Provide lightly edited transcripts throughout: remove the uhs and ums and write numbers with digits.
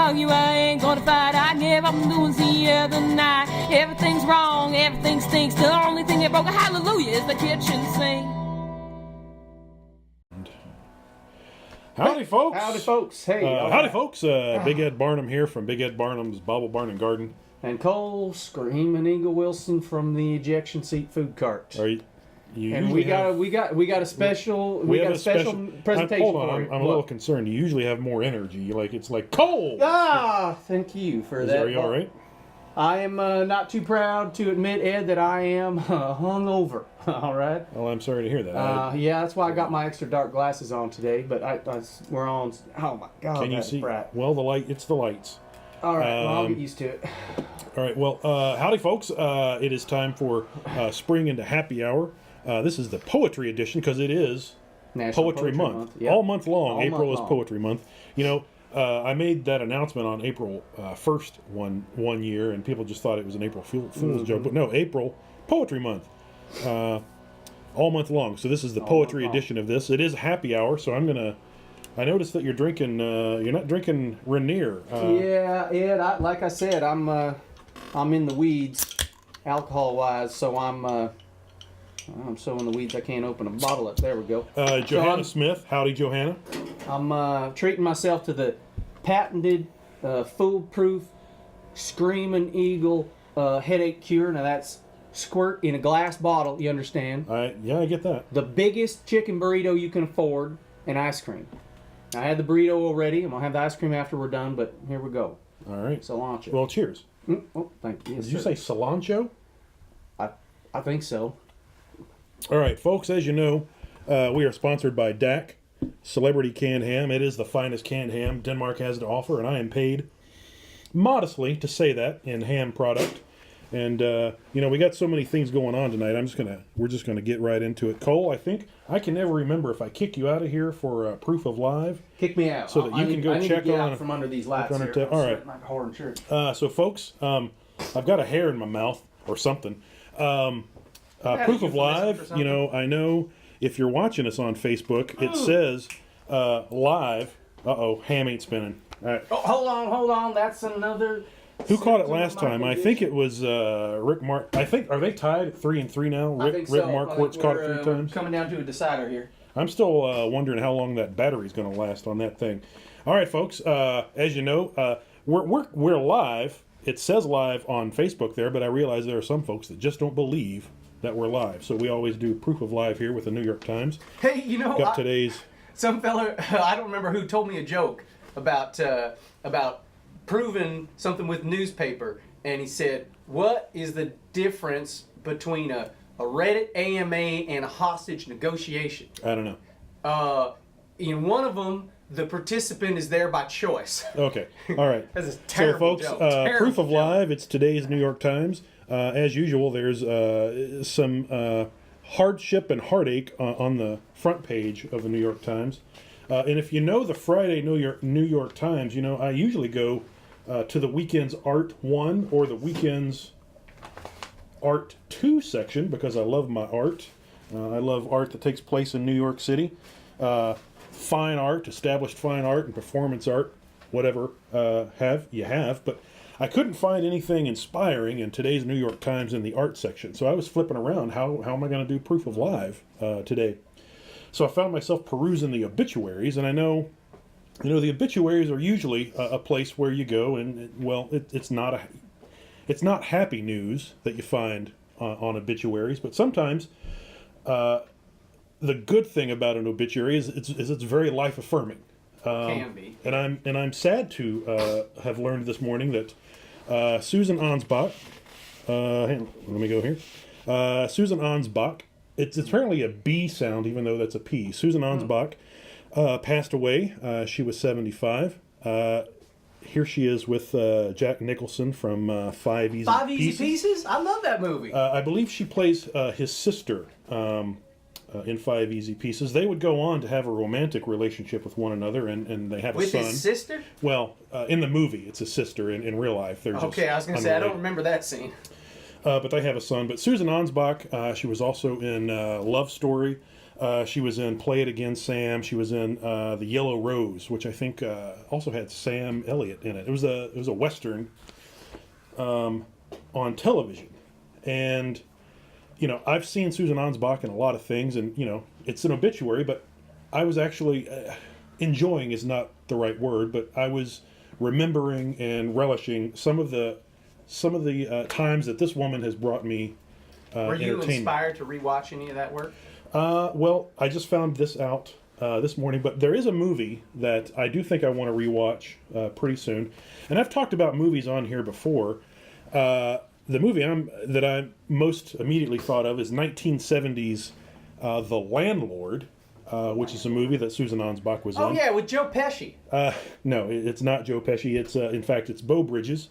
argue, I ain't gonna fight. I gave up on doing the other night. Everything's wrong, everything stinks. The only thing that broke a hallelujah is the kitchen sink. Howdy, folks. Howdy, folks. Hey. Howdy, folks. Big Ed Barnum here from Big Ed Barnum's Bobble Barn and Garden. And Cole Screaming Eagle Wilson from the ejection seat food cart. Are you and we got a special presentation. Hold on, I'm a little concerned. You usually have more energy. It's like Cole. Thank you for that. Are you all right? I am not too proud to admit, Ed, that I am hungover. All right. Well, I'm sorry to hear that. Yeah, that's why I got my extra dark glasses on today. But we're on. Oh my God! Can you see? Bright. Well, it's the lights. All right. Well, I'll get used to it. All right. Well, howdy, folks. It is time for Spring into Happy Hour. This is the poetry edition because it is National Poetry Month. Yep. All month long. April is long. Poetry Month. You know. I made that announcement on April 1st one year, and people just thought it was an April Fool's joke. But no, April, Poetry Month. All month long. So this is the poetry edition of this. It is a happy hour, so I noticed that you're drinking, you're not drinking Rainier. Yeah, Ed, like I said, I'm in the weeds, alcohol-wise, so I'm so in the weeds I can't open a bottle up. There we go. Johanna Smith. Howdy, Johanna. I'm treating myself to the patented, foolproof, Screaming Eagle headache cure. Now that's squirt in a glass bottle, you understand? Yeah, I get that. The biggest chicken burrito you can afford, and ice cream. I had the burrito already. I'm going to have the ice cream after we're done, but here we go. All right. Cilantro. Well, cheers. Oh, thank you. Yes, Did you say cilantro? I think so. All right, folks, as you know, we are sponsored by DAK Celebrity Canned Ham. It is the finest canned ham Denmark has to offer, and I am paid modestly to say that in ham product. And we got so many things going on tonight. We're just gonna get right into it. Cole, I think I can never remember if I kick you out of here for proof of live. Kick me out so that you can go check on out from under these lights here. All right. Like a whore in church. So, folks, I've got a hair in my mouth or something. Proof of live. I know if you're watching us on Facebook, it says live. Ham ain't spinning. All right. Oh, hold on. That's another. Who caught it last time? I think it was Rick Mark. I think, are they tied at 3-3 now? Rick Marquardt's caught it 3 times. Coming down to a decider here. I'm still wondering how long that battery's going to last on that thing. All right, folks. As you know, we're live. It says live on Facebook there, but I realize there are some folks that just don't believe that we're live. So we always do proof of live here with the New York Times. Hey, got today's. Some fella, I don't remember who told me a joke about proving something with newspaper, and he said, "What is the difference between a Reddit AMA and a hostage negotiation?" I don't know. In one of them, the participant is there by choice. Okay, all right. That's a terrible joke. So, folks, proof of live. It's today's New York Times. As usual, there's some hardship and heartache on the front page of the New York Times. And if you know the Friday New York Times, I usually go to the weekend's Art 1 or the weekend's Art 2 section because I love my art. I love art that takes place in New York City. Fine art, established fine art, and performance art, whatever you have. But I couldn't find anything inspiring in today's New York Times in the art section. So I was flipping around, how am I going to do proof of live today? So I found myself perusing the obituaries, and I know, the obituaries are usually a place where you go, and it's not happy news that you find on obituaries, but sometimes the good thing about an obituary is it's very life affirming. Can be. And I'm sad to have learned this morning that Susan Anspach, hang on, let me go here. Susan Anspach, it's apparently a B sound, even though that's a P. Susan Anspach passed away. She was 75. Here she is with Jack Nicholson from 5 Easy Pieces. 5 Easy Pieces? I love that movie. I believe she plays his sister in 5 Easy Pieces. They would go on to have a romantic relationship with one another, and they have a son. With his sister? Well, in the movie, it's his sister. In real life, they're just okay, I was going to say, I don't remember that scene. But they have a son. But Susan Anspach, she was also in Love Story. She was in Play It Again, Sam. She was in The Yellow Rose, which I think also had Sam Elliott in it. It was a Western on television. And, I've seen Susan Ansbach in a lot of things, and, it's an obituary, but I was actually, enjoying is not the right word, but I was remembering and relishing some of the times that this woman has brought me Were you entertainment. inspired to rewatch any of that work? Well, I just found this out this morning, but there is a movie that I do think I want to rewatch pretty soon. And I've talked about movies on here before. The movie that I most immediately thought of is 1970's The Landlord, which is a movie that Susan Ansbach was in. Oh yeah, with Joe Pesci. No, it's not Joe Pesci. It's in fact it's Beau Bridges.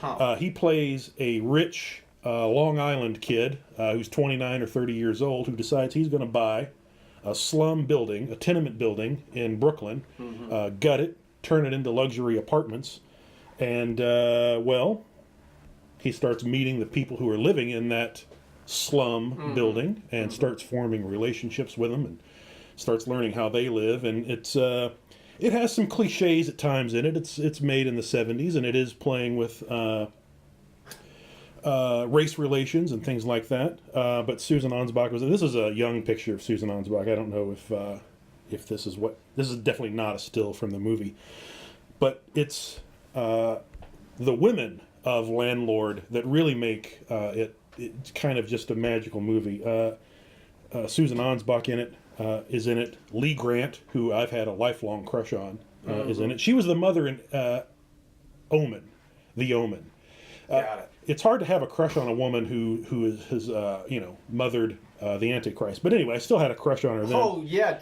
Huh. He plays a rich Long Island kid who's 29 or 30 years old who decides he's going to buy a slum building, a tenement building in Brooklyn, gut it, turn it into luxury apartments, and he starts meeting the people who are living in that slum building and starts forming relationships with them and starts learning how they live. And it has some cliches at times in it. It's made in the 70s, and it is playing with race relations and things like that. But Susan Ansbach this is a young picture of Susan Ansbach. I don't know if this is definitely not a still from the movie, but it's the women of Landlord that really make it's kind of just a magical movie. Susan Ansbach is in it. Lee Grant, who I've had a lifelong crush on, is in it. She was the mother in Omen, The Omen. Got it. It's hard to have a crush on a woman who has mothered the Antichrist. But anyway, I still had a crush on her then. Oh yeah.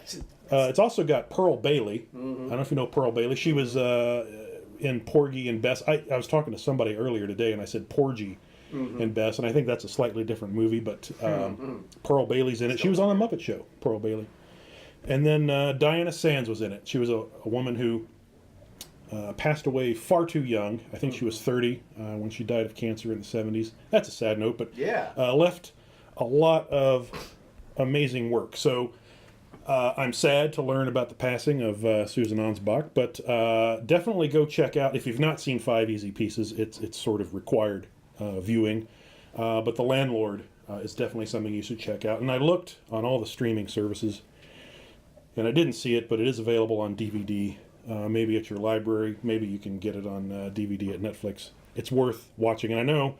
It's also got Pearl Bailey. I don't know if you know Pearl Bailey. She was in Porgy and Bess. I was talking to somebody earlier today, and I said Porgy and Bess, and I think that's a slightly different movie, but Pearl Bailey's in it. She was on The Muppet Show, Pearl Bailey. And then Diana Sands was in it. She was a woman who passed away far too young. I think she was 30 when she died of cancer in the 70s. That's a sad note, but left a lot of amazing work. So I'm sad to learn about the passing of Susan Ansbach, but definitely go check out, if you've not seen Five Easy Pieces, it's sort of required viewing. But The Landlord is definitely something you should check out. And I looked on all the streaming services, and I didn't see it, but it is available on DVD. Maybe at your library. Maybe you can get it on DVD at Netflix. It's worth watching. And I know,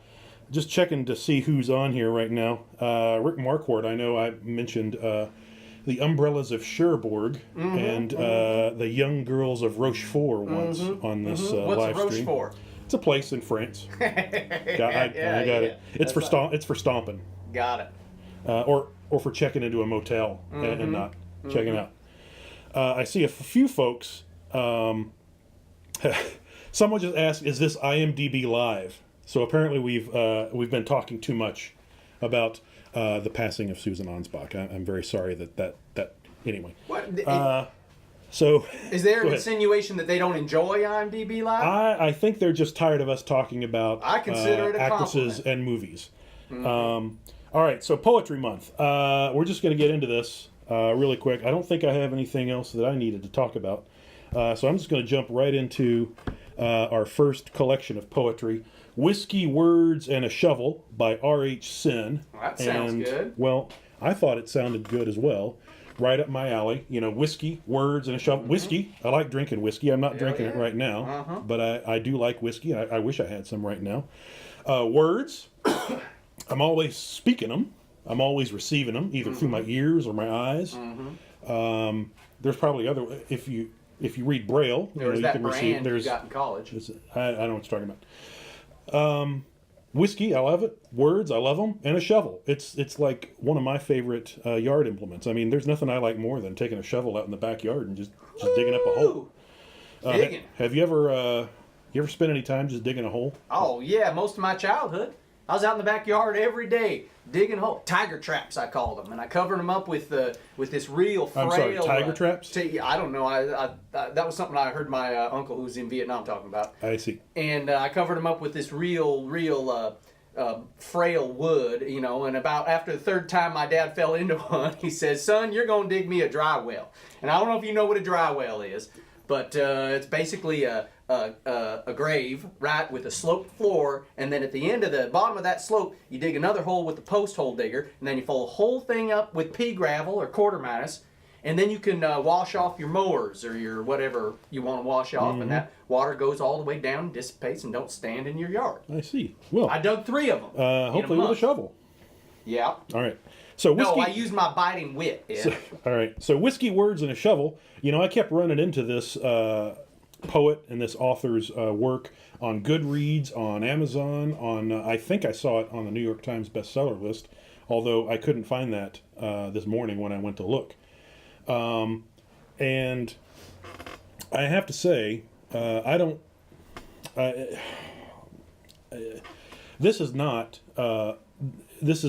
just checking to see who's on here right now, Rick Marquardt, I know I mentioned the Umbrellas of Cherbourg and the Young Girls of Rochefort once on this live stream. What's Rochefort? It's a place in France. I got it. It's for stomping. Got it. Or for checking into a motel and not checking out. I see a few folks. Someone just asked, "Is this IMDb Live?" So apparently we've been talking too much about the passing of Susan Ansbach. I'm very sorry that anyway. What? So Is there an insinuation that they don't enjoy IMDb Live? I think they're just tired of us talking about I consider it a actresses compliment. and movies. All right, so Poetry Month. We're just going to get into this really quick. I don't think I have anything else that I needed to talk about. So I'm just going to jump right into our first collection of poetry, Whiskey, Words, and a Shovel by R.H. Sin. Well, that sounds good. Well, I thought it sounded good as well. Right up my alley. Whiskey, Words, and a Shovel. Whiskey, I like drinking whiskey. I'm not drinking it right now, but I do like whiskey. I wish I had some right now. Words, I'm always speaking them. I'm always receiving them, either through my ears or my eyes. There's probably other... If you read Braille, There's you that can brand receive. you got in college. I don't know what you're talking about. Whiskey, I love it. Words, I love them. And a shovel. It's like one of my favorite yard implements. I mean, there's nothing I like more than taking a shovel out in the backyard and just digging up a hole. Digging. Have you ever spent any time just digging a hole? Oh yeah, most of my childhood. I was out in the backyard every day digging holes. Tiger traps, I called them, and I covered them up with this real frail. I'm sorry, tiger traps? I don't know. I that was something I heard my uncle who was in Vietnam talking about. I see. And I covered them up with this real frail wood, you know, and about after the third time my dad fell into one, he says, son, you're going to dig me a dry well. And I don't know if you know what a dry well is, but it's basically a grave, right, with a sloped floor, and then at the end of the bottom of that slope, you dig another hole with the post hole digger, and then you fill the whole thing up with pea gravel or quarter minus, and then you can wash off your mowers or your whatever you want to wash off, and that water goes all the way down, dissipates, and don't stand in your yard. I see. Well, I dug 3 of them. Hopefully with a shovel. Yeah. All right. So whiskey, No, I used my biting wit. Ed. all right. So whiskey words and a shovel. You know, I kept running into this poet and this author's work on Goodreads, on Amazon, on I think I saw it on the New York Times bestseller list, although I couldn't find that this morning when I went to look. And I have to say, this is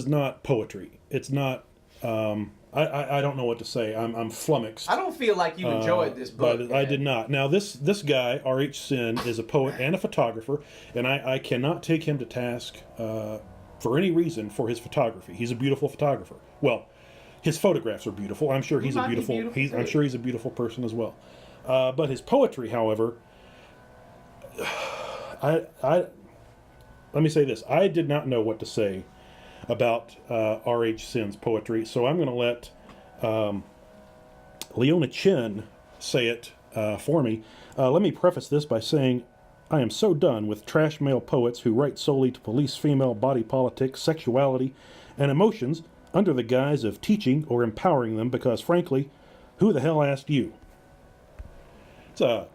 not poetry. It's not. I don't know what to say. I'm flummoxed. I don't feel like you enjoyed this book. But I did not. Now this guy, R.H. Sin, is a poet and a photographer, and I cannot take him to task for any reason for his photography. He's a beautiful photographer. Well, his photographs are beautiful. I'm sure he's a beautiful. I'm sure he's a beautiful person as well. But his poetry, however, let me say this: I did not know what to say about R.H. Sin's poetry, so I'm going to let Leona Chin say it for me. Let me preface this by saying I am so done with trash male poets who write solely to police female body politics, sexuality, and emotions under the guise of teaching or empowering them, because frankly, who the hell asked you? It's a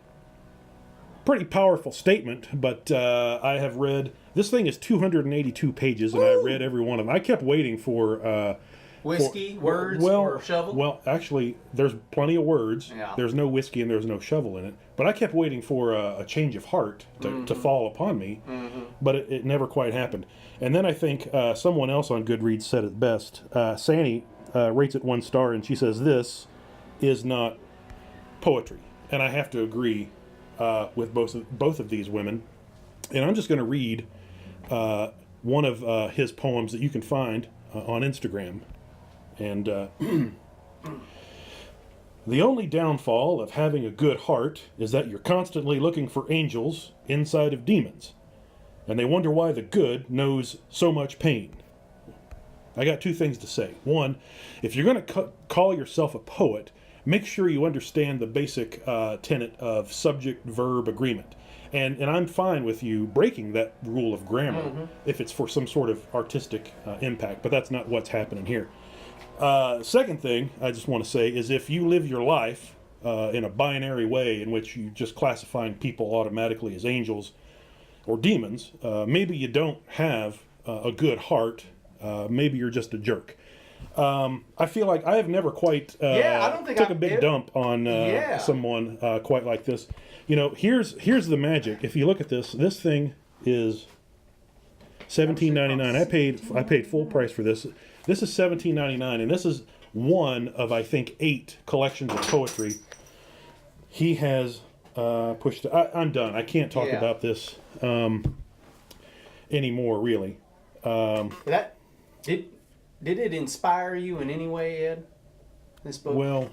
pretty powerful statement, but I have read... This thing is 282 pages, and I read every one of them. I kept waiting for... whiskey, words, or shovel? Well, actually, there's plenty of words. Yeah. There's no whiskey and there's no shovel in it. But I kept waiting for a change of heart to fall upon me, but it never quite happened. And then I think someone else on Goodreads said it best. Sandy rates it 1 star, and she says, this is not poetry. And I have to agree with both of these women. And I'm just going to read one of his poems that you can find on Instagram. And the only downfall of having a good heart is that you're constantly looking for angels inside of demons. And they wonder why the good knows so much pain. I got 2 things to say. 1, if you're going to call yourself a poet, make sure you understand the basic tenet of subject-verb agreement. And I'm fine with you breaking that rule of grammar if it's for some sort of artistic impact, but that's not what's happening here. Second thing I just want to say is if you live your life in a binary way in which you just classifying people automatically as angels or demons, maybe you don't have a good heart. Maybe you're just a jerk. I feel like I have never quite I don't think took a big dump on someone quite like this. You know, here's the magic. If you look at this thing is $17.99. I paid full price for this. This is $17.99, and this is one of, I think, 8 collections of poetry he has pushed. I'm done. I can't talk about this anymore, really. Did it inspire you in any way, Ed? This book? Well,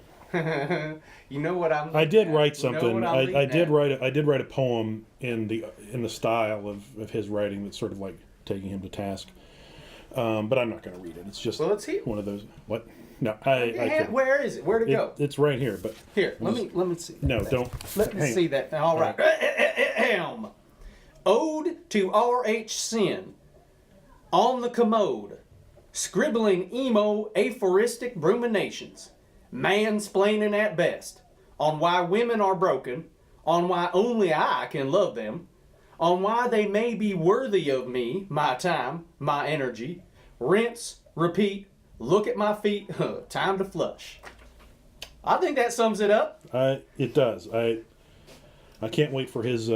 you know what I'm. I did write something. You know I did write a poem in the style of his writing that's sort of like taking him to task. But I'm not going to read it. It's just one of those. What? No, where is it? Where'd it go? It's right here. But here, let me see. No, don't. Let me see that. All right. Ode to R.H. Sin. On the commode, scribbling emo aphoristic ruminations, mansplaining at best, on why women are broken, on why only I can love them, on why they may be worthy of me, my time, my energy, rinse, repeat, look at my feet, time to flush. I think that sums it up. It does. I can't wait for his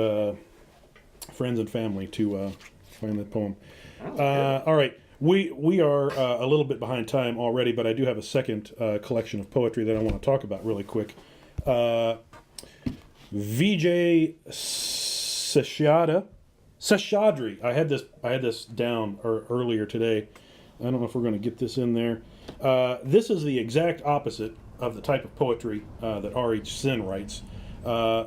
friends and family to find that poem. All right. We are a little bit behind time already, but I do have a second collection of poetry that I want to talk about really quick. Vijay Seshadri Seshadri. I had this down earlier today. I don't know if we're going to get this in there. This is the exact opposite of the type of poetry that R.H. Sin writes.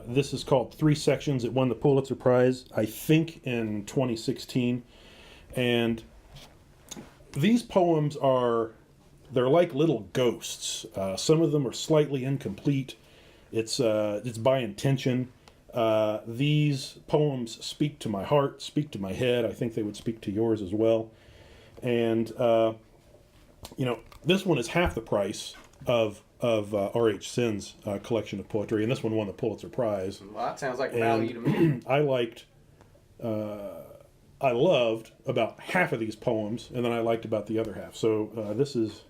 This is called Three Sections. It won the Pulitzer Prize, I think, in 2016. And these poems they're like little ghosts. Some of them are slightly incomplete. It's by intention. These poems speak to my heart, speak to my head. I think they would speak to yours as well. And, this one is half the price of R.H. Sin's collection of poetry, and this one won the Pulitzer Prize. Well, that sounds like value to me. I loved about half of these poems, and then I liked about the other half. So this is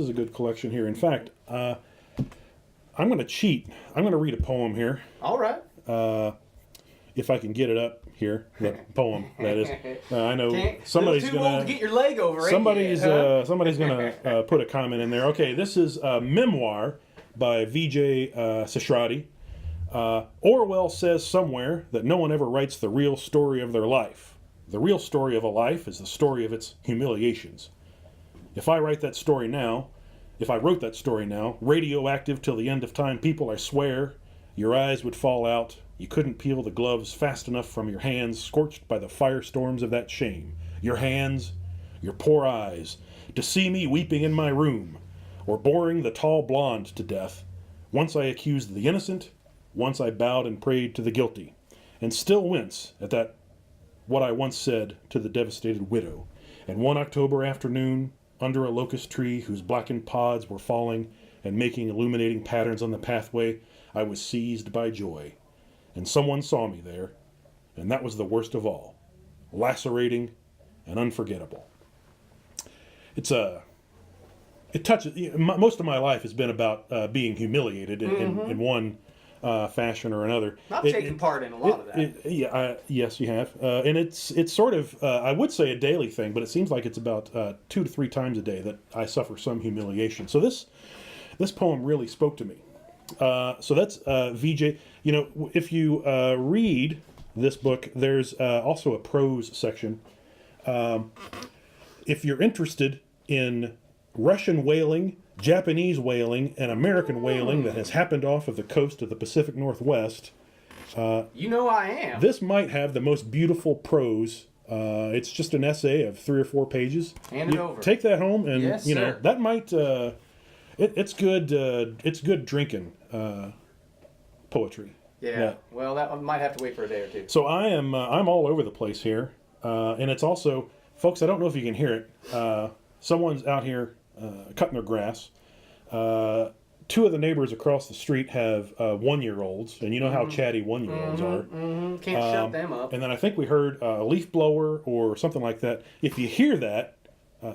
a good collection here. In fact, I'm going to cheat. I'm going to read a poem here. All right. If I can get it up here, the poem that is. I know somebody's too old to get your leg over. Somebody's going to put a comment in there. Okay, this is a memoir by Vijay Seshadri. Orwell says somewhere that no one ever writes the real story of their life. The real story of a life is the story of its humiliations. If I wrote that story now, radioactive till the end of time, people, I swear, your eyes would fall out. You couldn't peel the gloves fast enough from your hands, scorched by the firestorms of that shame. Your hands, your poor eyes, to see me weeping in my room, or boring the tall blonde to death. Once I accused the innocent, once I bowed and prayed to the guilty, and still wince at that what I once said to the devastated widow. And one October afternoon, under a locust tree whose blackened pods were falling and making illuminating patterns on the pathway, I was seized by joy. And someone saw me there, and that was the worst of all. Lacerating and unforgettable. It touches. Most of my life has been about being humiliated in one fashion or another. I've taken part in a lot of that. Yes, you have. And it's sort of, I would say a daily thing, but it seems like it's about 2 to 3 times a day that I suffer some humiliation. So this poem really spoke to me. So that's Vijay. If you read this book, there's also a prose section. If you're interested in Russian whaling, Japanese whaling, and American whaling that has happened off of the coast of the Pacific Northwest, I am. This might have the most beautiful prose. It's just an essay of 3 or 4 pages. Hand it over. Take that home, and yes, sir. That might. It's good. It's good drinking poetry. Yeah. Well, that might have to wait for a day or two. So I'm all over the place here, and it's also, folks. I don't know if you can hear it. Someone's out here cutting their grass. 2 of the neighbors across the street have 1-year-olds, and you know how chatty 1-year-olds are. Mm-hmm. Can't shut them up. And then I think we heard a leaf blower or something like that. If you hear that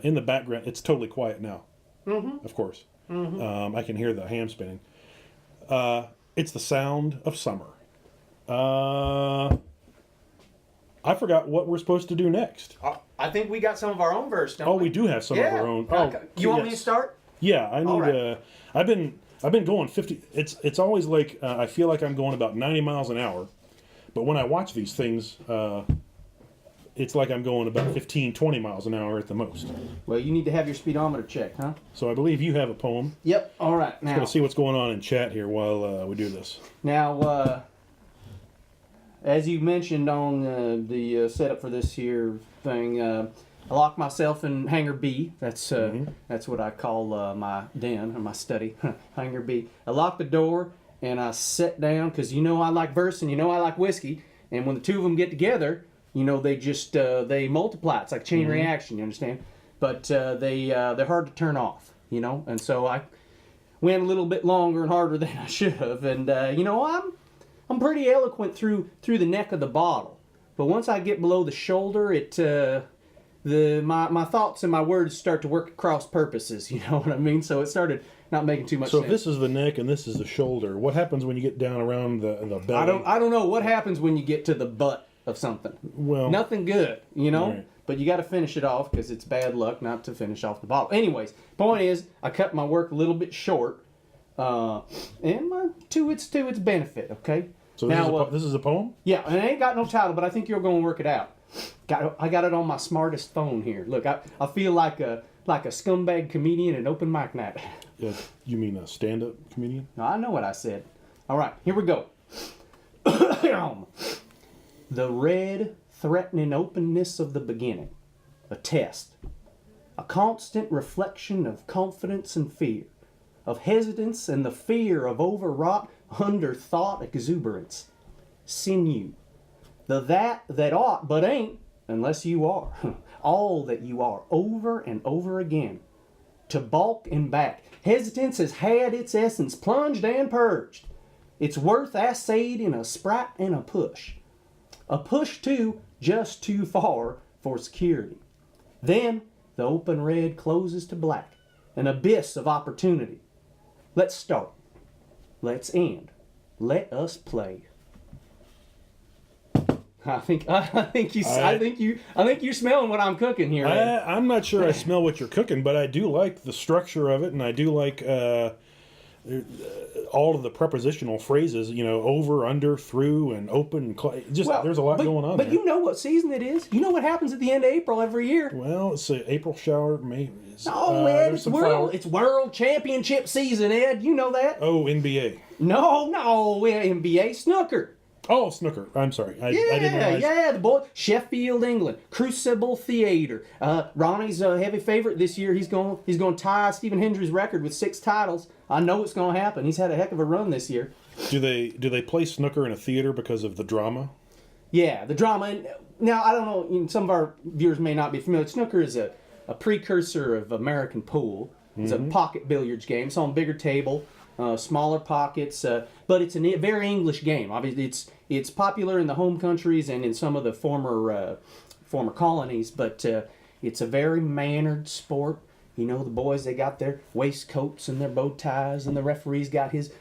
in the background, it's totally quiet now. Mm-hmm. Of course. Mm-hmm. I can hear the ham spinning. It's the sound of summer. I forgot what we're supposed to do next. I think we got some of our own verse, don't we? Oh, we do have some of our own. You want me to start? Yeah, I need. Right. I've been going 50. It's always like I feel like I'm going about 90 miles an hour, but when I watch these things, it's like I'm going about 15, 20 miles an hour at the most. Well, you need to have your speedometer checked, huh? So I believe you have a poem. Yep. All right. Now, I'm going to see what's going on in chat here while we do this. Now, as you mentioned on the setup for this here thing, I locked myself in Hangar B. That's what I call my den or my study, Hangar B. I locked the door and I sat down because I like verse and I like whiskey. And when the 2 of them get together, they just they multiply. It's like chain reaction. You understand? But they're hard to turn off. And so I went a little bit longer and harder than I should have. And I'm pretty eloquent through the neck of the bottle, but once I get below the shoulder, my thoughts and my words start to work at cross purposes. You know what I mean? So it started not making too much sense. So this is the neck and this is the shoulder. What happens when you get down around the belly? I don't know what happens when you get to the butt of something. Well, nothing good, Right. But you got to finish it off because it's bad luck not to finish off the bottle. Anyways, point is, I cut my work a little bit short, and to its benefit. Okay. So Now, this is a poem? Yeah, and it ain't got no title, but I think you're going to work it out. I got it on my smartest phone here. Look, I feel like a scumbag comedian at open mic night. You mean a stand-up comedian? No, I know what I said. All right, here we go. The red, threatening openness of the beginning. A test. A constant reflection of confidence and fear. Of hesitance and the fear of overwrought, underthought exuberance. Sinew. The that ought but ain't, unless you are. All that you are, over and over again. To balk and back. Hesitance has had its essence plunged and purged. Its worth assayed in a sprite and a push. A push, too, just too far for security. Then the open red closes to black, an abyss of opportunity. Let's start. Let's end. Let us play. I think you're smelling what I'm cooking here. I'm not sure I smell what you're cooking, but I do like the structure of it, and I do like all of the prepositional phrases. You know, over, under, through, and open. There's a lot going on. But there. You know what season it is. You know what happens at the end of April every year. Well, it's an April shower. Maybe. No, Ed, it's World Championship season, Ed. You know that. Oh, NBA. No, NBA snooker. Oh, snooker. I'm sorry. I didn't realize. Yeah, the boy. Sheffield, England. Crucible Theatre. Ronnie's a heavy favorite this year. He's going to tie Stephen Hendry's record with 6 titles. I know it's going to happen. He's had a heck of a run this year. Do they play snooker in a theater because of the drama? Yeah, the drama. And now, I don't know, some of our viewers may not be familiar. Snooker is a precursor of American pool. It's a pocket billiards game. It's on a bigger table, smaller pockets, but it's a very English game. Obviously, it's popular in the home countries and in some of the former colonies, but it's a very mannered sport. You know, the boys, they got their waistcoats and their bow ties, and the referee's got his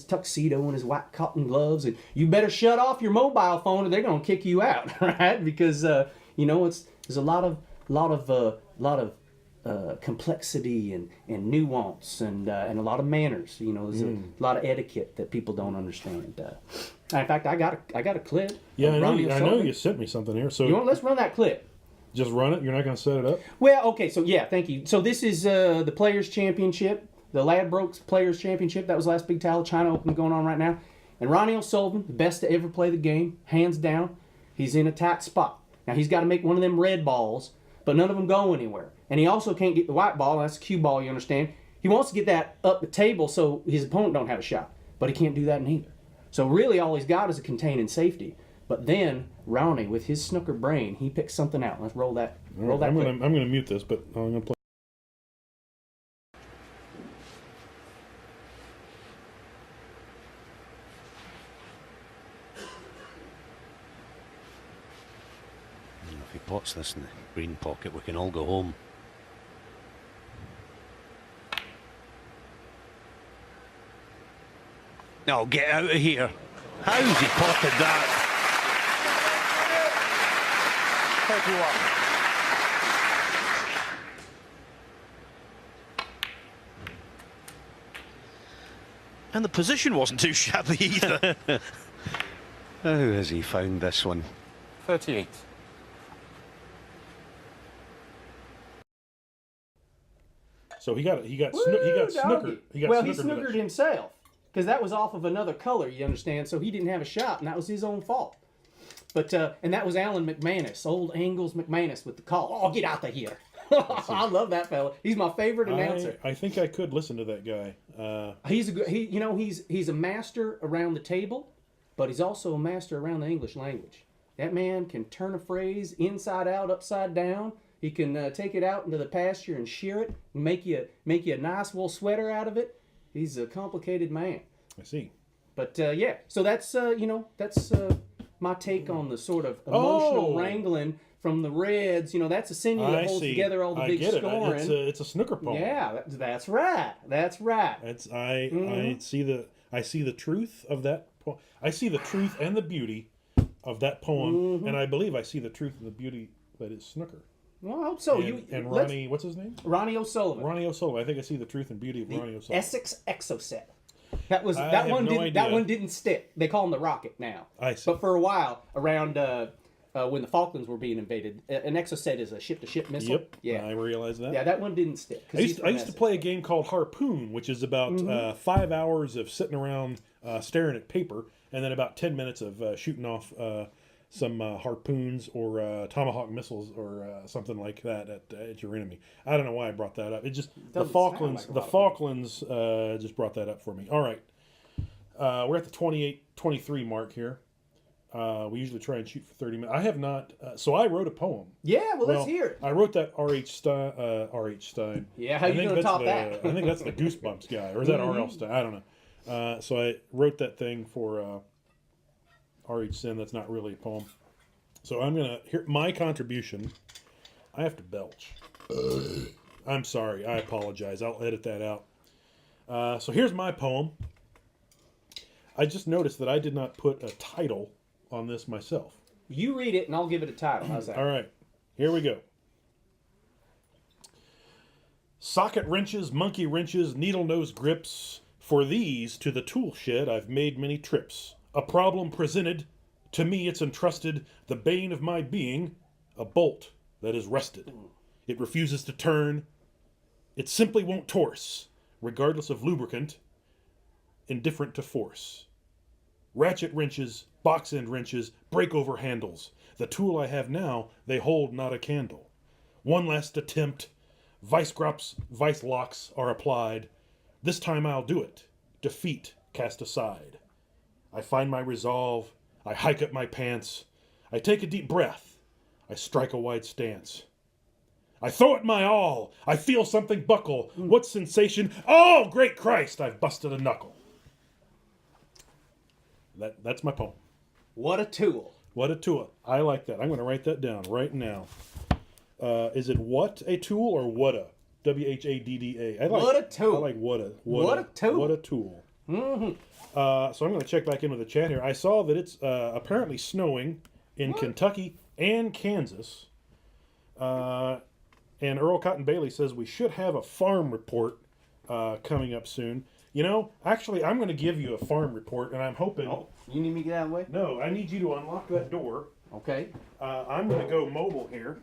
tuxedo and his white cotton gloves, and you better shut off your mobile phone or they're going to kick you out, right? Because, there's a lot of complexity and nuance and a lot of manners. You know, there's a lot of etiquette that people don't understand. In fact, I got a clip. Yeah, I know you sent me something here. So let's run that clip. Just run it. You're not going to set it up. Well, okay. So yeah, thank you. So this is the Players Championship, the Ladbrokes Players Championship. That was the last big title, China Open, going on right now. And Ronnie O'Sullivan, the best to ever play the game, hands down. He's in a tight spot. Now he's got to make one of them red balls, but none of them go anywhere. And he also can't get the white ball. That's the cue ball, you understand. He wants to get that up the table so his opponent don't have a shot, but he can't do that neither. So really all he's got is a contained safety. But then Ronnie, with his snooker brain, he picks something out. Let's roll that. Roll that. I'm going to mute this, but I'm going to play. If he pots this in the green pocket, we can all go home. No, get out of here. How's he potted that? 31. And the position wasn't too shabby either. How has he found this one? 38. So he got snookered. He snookered himself because that was off of another color, you understand. So he didn't have a shot, and that was his own fault. But and that was Alan Macmanus, old Angles Macmanus with the call. Oh, get out of here! I love that fella. He's my favorite announcer. I think I could listen to that guy. He's a good. He's a master around the table, but he's also a master around the English language. That man can turn a phrase inside out, upside down. He can take it out into the pasture and shear it, and make you a nice wool sweater out of it. He's a complicated man. I see. But yeah, so that's my take on the sort of emotional wrangling from the Reds. You know, that's a sinew that holds together all the big scoring. It's a snooker poem. Yeah, that's right. That's right. I see the truth of that. I see the truth and the beauty of that poem, and I believe I see the truth and the beauty that is snooker. Well, I hope so. And Ronnie, what's his name? Ronnie O'Sullivan. Ronnie O'Sullivan. I think I see the truth and beauty of Ronnie O'Sullivan. Essex Exocet. That was I that have one. no Didn't, that idea. one didn't stick. They call him the Rocket now. I see. But for a while, around when the Falklands were being invaded, an Exocet is a ship-to-ship missile. Yep. Yeah. I realized that. Yeah, that one didn't stick. I used to play a game called Harpoon, which is about 5 hours of sitting around staring at paper, and then about 10 minutes of shooting off some harpoons or tomahawk missiles or something like that at your enemy. I don't know why I brought that up. It just the Doesn't Falklands. sound like a The lot of Falklands just brought that up for me. All right, we're at the 28-23 mark here. We usually try and shoot for 30 minutes. I have not. So I wrote a poem. Yeah, well, let's hear it. I wrote that R.H. Stein. Yeah, how I you think gonna that's top the- that? I think that's the Goosebumps guy, or is that R.L. Stein? I don't know. So I wrote that thing for R.H. Stein. That's not really a poem. So I'm gonna here my contribution. I have to belch. I'm sorry. I apologize. I'll edit that out. So here's my poem. I just noticed that I did not put a title on this myself. You read it, and I'll give it a title. How's that? All right, here we go. Socket wrenches, monkey wrenches, needle nose grips. For these, to the tool shed, I've made many trips. A problem presented, to me it's entrusted, the bane of my being, a bolt that is rusted. It refuses to turn. It simply won't torse, regardless of lubricant, indifferent to force. Ratchet wrenches, box end wrenches, break over handles. The tool I have now, they hold not a candle. One last attempt. Vice locks are applied. This time I'll do it. Defeat cast aside. I find my resolve. I hike up my pants. I take a deep breath. I strike a wide stance. I throw it my all. I feel something buckle. What sensation? Oh, great Christ, I've busted a knuckle. That's my poem. What a tool. What a tool. I like that. I'm going to write that down right now. Is it what a tool or what a? WHADDA. I like, What a tool. I like what a. What a tool. What a tool. Mm-hmm. So I'm going to check back in with the chat here. I saw that it's apparently snowing in Kentucky and Kansas. And Earl Cotton Bailey says we should have a farm report coming up soon. You know, actually, I'm going to give you a farm report, and I'm hoping... Oh, you need me to get out of the way? No, I need you to unlock that door. Okay. I'm going to go mobile here.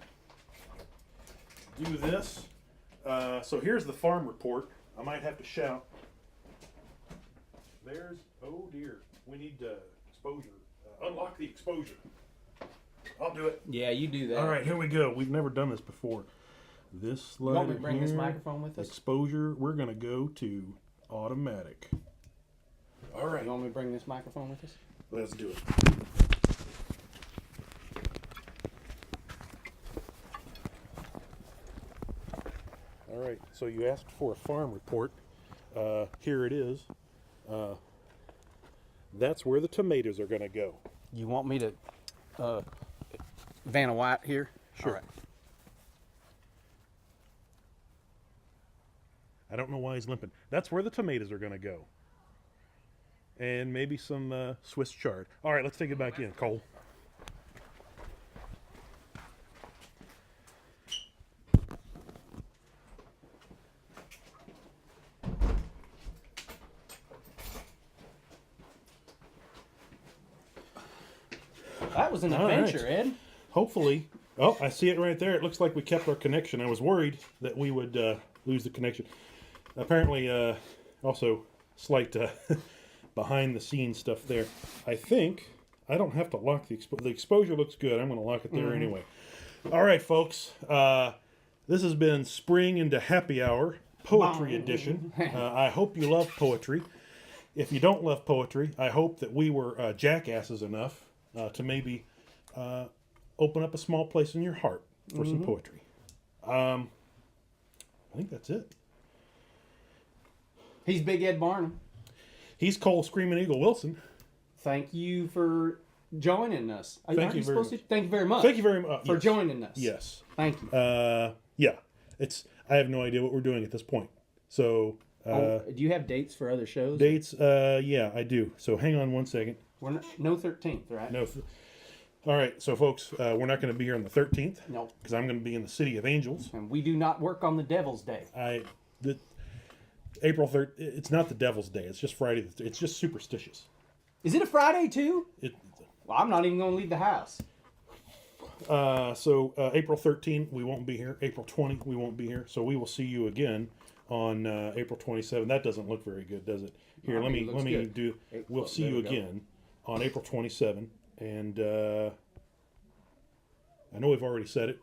Do this. So here's the farm report. I might have to shout. There's... Oh, dear. We need exposure. Unlock the exposure. I'll do it. Yeah, you do that. All right, here we go. We've never done this before. This slider You want me to bring this here, microphone with us? Exposure. We're going to go to automatic. All right. You want me to bring this microphone with us? Let's do it. All right, so you asked for a farm report. Here it is. That's where the tomatoes are going to go. You want me to Vanna White here? Sure. All right. I don't know why he's limping. That's where the tomatoes are going to go. And maybe some Swiss chard. All right, let's take it back in, Cole. That was an All right. adventure, Ed. Hopefully. Oh, I see it right there. It looks like we kept our connection. I was worried that we would lose the connection. Apparently, also slight behind the scenes stuff there. I think I don't have to lock the exposure. The exposure looks good. I'm going to lock it there anyway. All right, folks. This has been Spring into Happy Hour Poetry Edition. I hope you love poetry. If you don't love poetry, I hope that we were jackasses enough to maybe open up a small place in your heart for some poetry. I think that's it. He's Big Ed Barnum. He's Cole Screaming Eagle Wilson. Thank you for joining us. Thank you very much. Thank you very much. Thank you very much for joining us. Yes. Thank you. Yeah. I have no idea what we're doing at this point. So do you have dates for other shows? dates. Yeah, I do. So hang on one second. We're not, no 13th, right? No. All right. So folks, we're not going to be here on the 13th. No. Because I'm going to be in the City of Angels. And we do not work on the Devil's Day. April 3rd. It's not the Devil's Day. It's just Friday. It's just superstitious. Is it a Friday too? It. Well, I'm not even going to leave the house. So April 13th, we won't be here. April 20th, we won't be here. So we will see you again on April 27th. That doesn't look very good, does it? Here, let me good. do. We'll see you again on April 27th, and I know we've already said it.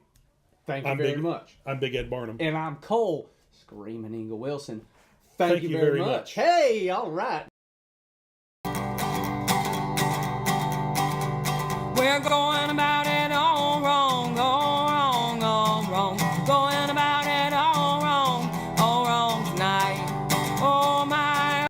Thank you very much. I'm Big Ed Barnum. And I'm Cole, Screaming Inga Wilson. Thank you very much. Hey, all right. We're going